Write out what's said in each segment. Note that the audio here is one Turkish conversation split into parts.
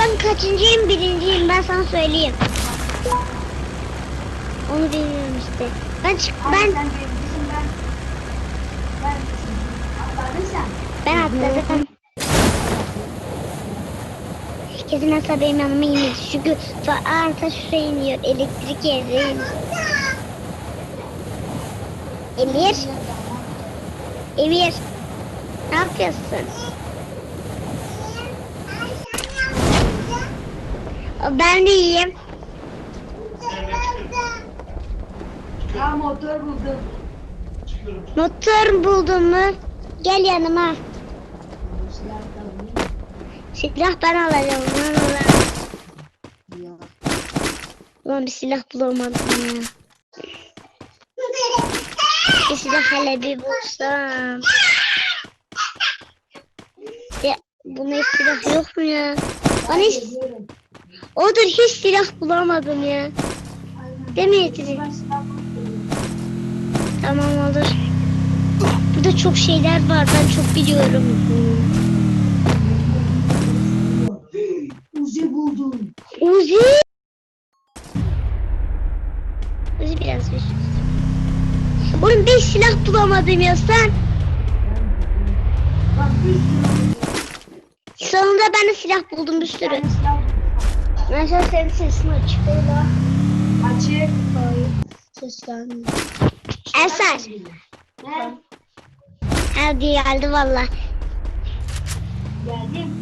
Ben kaçıncıyım? Birinciyim, ben sana söyleyeyim. Onu bilmiyorum işte. Ben Sen birincisin, ben atladın sen. ben atladım. Kesin asla benim yanıma inmedi. Çünkü arta şuraya iniyor. Elektrik yerine iniyor. Emir. Emir. Ne yapıyorsun? Ben de iyiyim. Ha, motor buldum. Motor buldun mu? Gel yanıma. Silah da alayım. Silah ben alacağım. Yok. Ulan bir silah bulamadım ya. Bir silah hele bir bulsam. Ya buna hiç silah yok mu ya? Bana hiç... Geliyorum. Odur hiç silah bulamadım ya. Aynen. Değil mi Yetirin? Ben silah buldum. Tamam olur. Burada çok şeyler var. Ben çok biliyorum. Uzi buldum. Uzi. Uzi biraz bir. Oğlum 5 silah bulamadım ya sen. Bak bir sürü. Sonunda ben de silah buldum bir sürü. Bir tane silah buldum. Mesela senin sesin açık değil ha. Açık. Hayır. Ses gelmiyor. Eser. Ne? Hadi geldi valla. Geldim.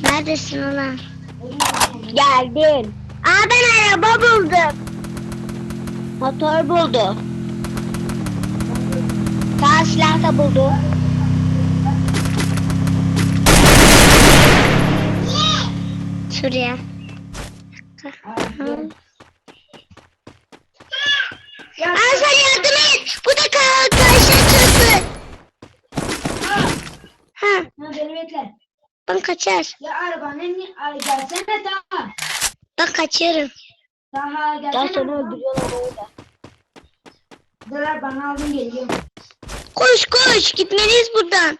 Neredesin ulan? Geldim. Geldim. Aa ben araba buldum. Motor buldum. Daha silah da buldum. Şuraya. Ya Aa sen yardım et. Bu da karşı çıktı. Ha beni bekle. ben kaçar. Ya arabanın gelsene daha. Ben kaçıyorum. Daha gelsene. Orada. Dur bana aldın geliyorum. Koş koş gitmeliyiz buradan.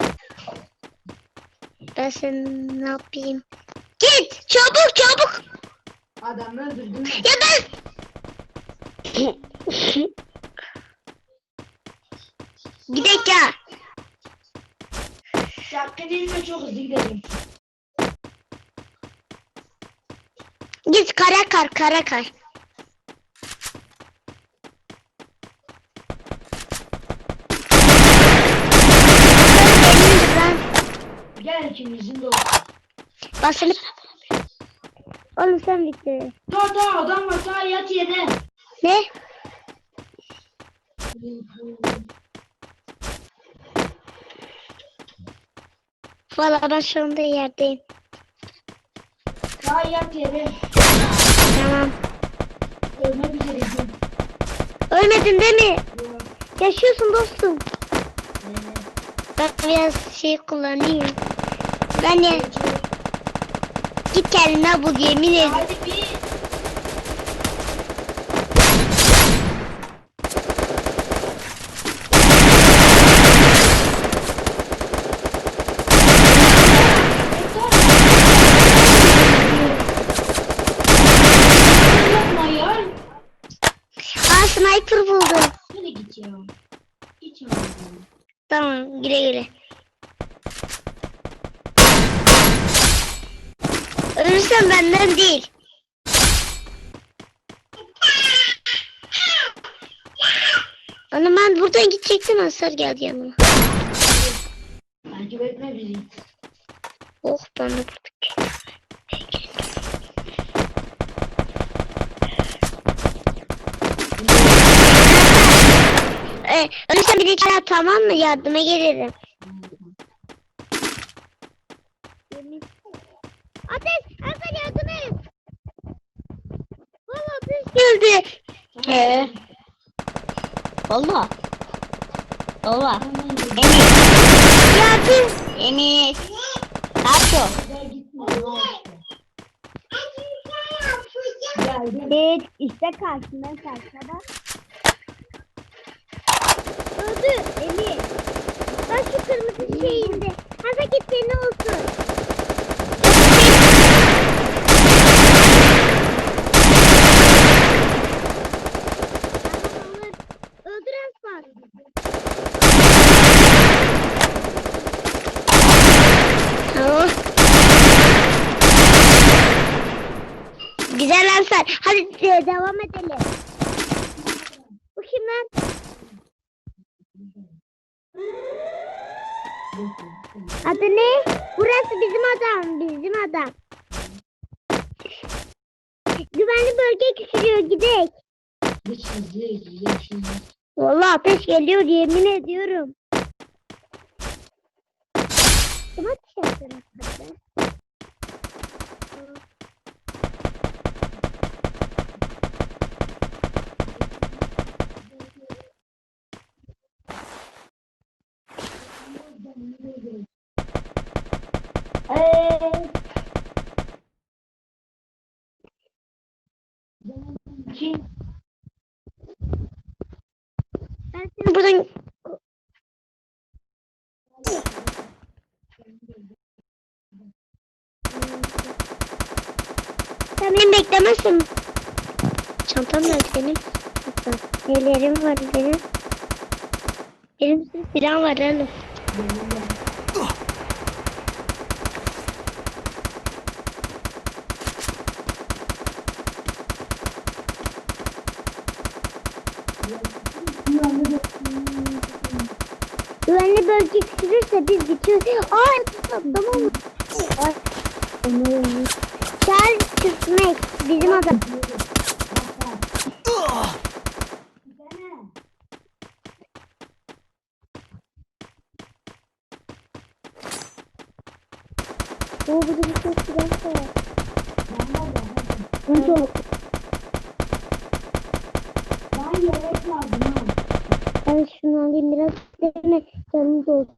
Ben seni ne yapayım? Git çabuk çabuk. Adamı öldürdüm. Ya ben. Bir dakika. Sakın inme, çok hızlı gidelim. Git kara kar kara kar. Gel ikimizin de olsun. Bak seni. Oğlum sen bitti. Daha adam var, daha yat yere. Ne? Valla ben şu anda yerdeyim. Daha yat yere. Tamam. Ölmek üzereydim. Ölmedin değil mi? Yok. Yaşıyorsun dostum. Evet. Ben biraz şey kullanayım. Ben ya git kendine bul yemin ederim. Hadi bir. Yapma ya. Aa sniper buldum. Hadi git ya. Git ya. Tamam güle güle. Ölürsen benden değil. Ana ben buradan gidecektim Hasar geldi yanıma. Takip etme bizi. Oh ben de buradaki. Ölürsen bir iki ara tamam mı? Yardıma gelirim. Ateş! Hasar yardım et! Valla ateş geldi. Valla. Valla. Emir. Yardım. Emir. Ne yapıyorsun? Gel gitme. Geldim. Evet işte karşımdan karşına bak. Öldü Emir. Bak şu kırmızı şeyinde. Hadi git senin olsun. Güzel Ensar. Hadi devam edelim. Bu kim lan? Adı ne? Burası bizim adam. Bizim adam. Güvenli bölge küçülüyor. Gidelim. Vallahi ateş geliyor yemin ediyorum. Kim ateş yaptın? Ben seni buradan... Sen beni beklemezsin. Çantam nerede benim? Nelerim var benim? Benim silahım var oğlum. Güvenli bölge küçülürse biz bitiyoruz. Ay tamam. Ay. Charles Türkmek bizim adam. O burada bir çok silah var. Ben yelek lazım ha. Ben şunu alayım biraz deme canım dolsun.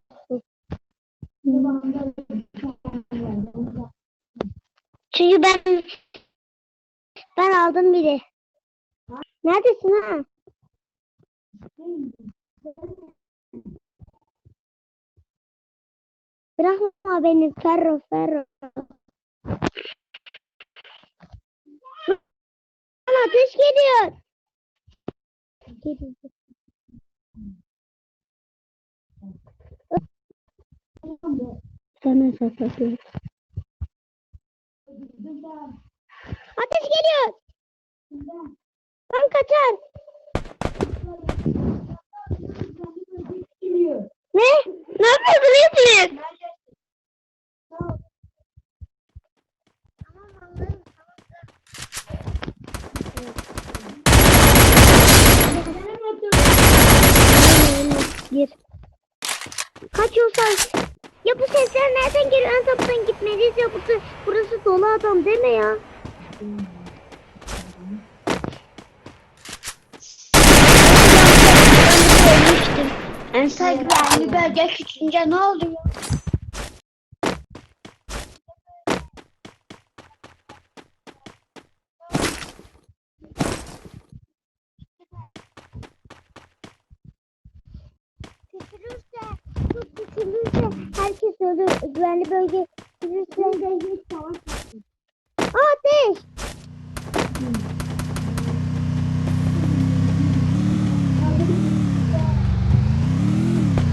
Çünkü ben aldım biri. Neredesin ha? Bırakma beni Ferro. Bana ateş geliyor. Sana satıyor. Ateş geliyor. Ben kaçar. Ne? Ne yapıyorsun? Gir. Kaçıyorsan. Ya bu sesler nereden geliyor? En kapıdan gitmeliyiz ya. Burası dolu adam deme ya. Ensar güvenli bölge küçülünce ne oluyor? Çok küçülürse herkes ölür. Güvenli bölge küçülürse ateş!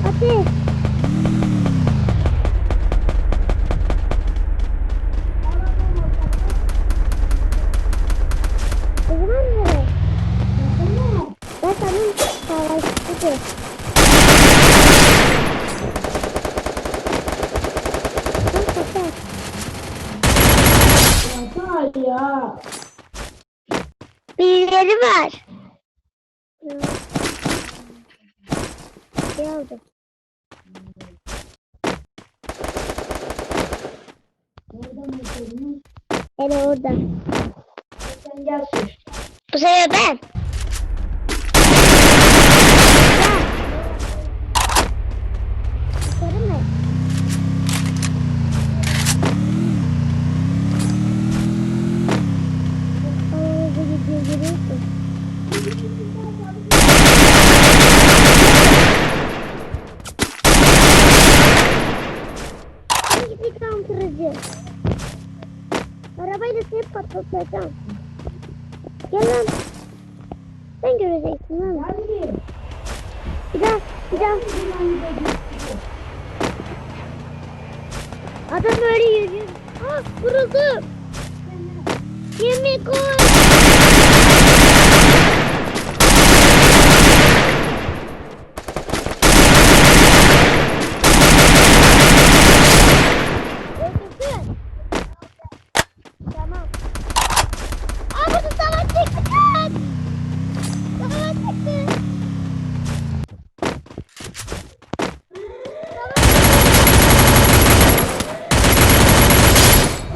Ateş! O zaman nereye? Ben sanırım savaşçıydı. Ya. Birileri var. Ne oldu? Nereden yapıyorsun? Hele orada. Sen gel sür. Bu sefer ben. Yukarı mı? Hangisi kan kırıcı? Arabayla seni patlatacağım. Gel lan. Sen göreceksin lan. Hadi. Bir daha. Adam öyle yürüyor. Ah vuruldu. Yemi koy. Öldürdün. Tamam. Aa burada savaş çıktı. Kaç. Savaş çıktı.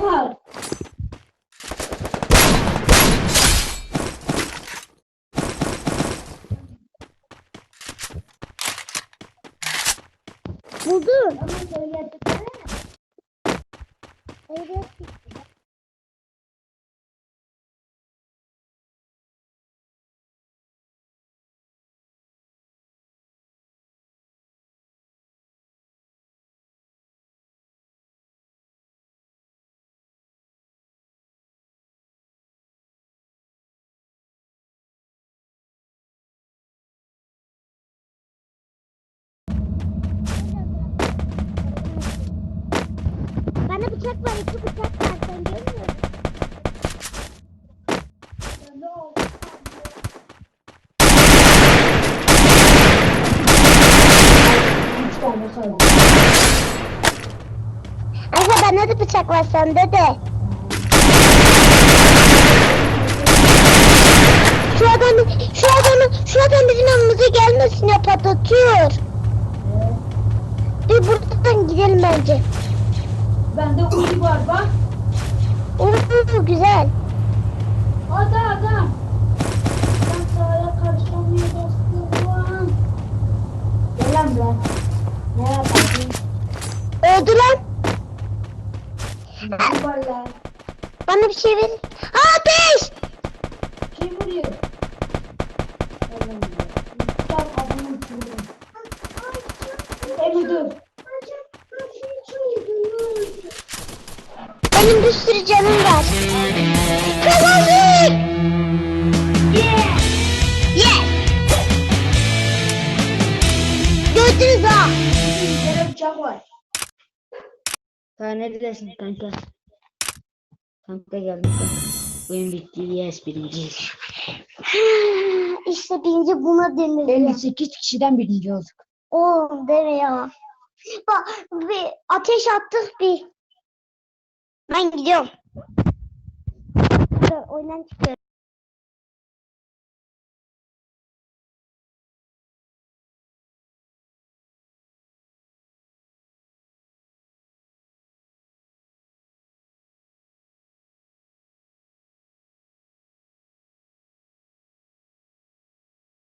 Var. Buldum. Ama söyleyecekler. Evet. Bana bıçak var, 2 bıçak var. Sen görmüyor musun? Üç tane kaldı. Ayşe bana da bıçak var sende de. Şu adam bizim yanımıza gelmesin ya patlatıyor. Bir buradan gidelim bence. Bende uzi var bak. Oo güzel. Adam. Ben sana karışamıyor dostum. Gel lan buraya. Ne yaparsın? Öldü lan. Uzi var lan. Bana bir şey verin. Ateş! Kim vuruyor? Gel lan buraya. Gel adamı uçururum. Emi dur. Benim bir sürü canım var. Kazandık! Yeah. Yes! Gördünüz ha. Bir kere bıçak var. Daha neredesin kanka? Kanka geldim kanka. Oyun bitti. Yes birinciyiz. İşte birinci buna denir. 58 kişiden birinci olduk. Oğlum deme ya. Bak bir ateş attık bir. Ben gidiyorum. Oyundan çıkıyorum.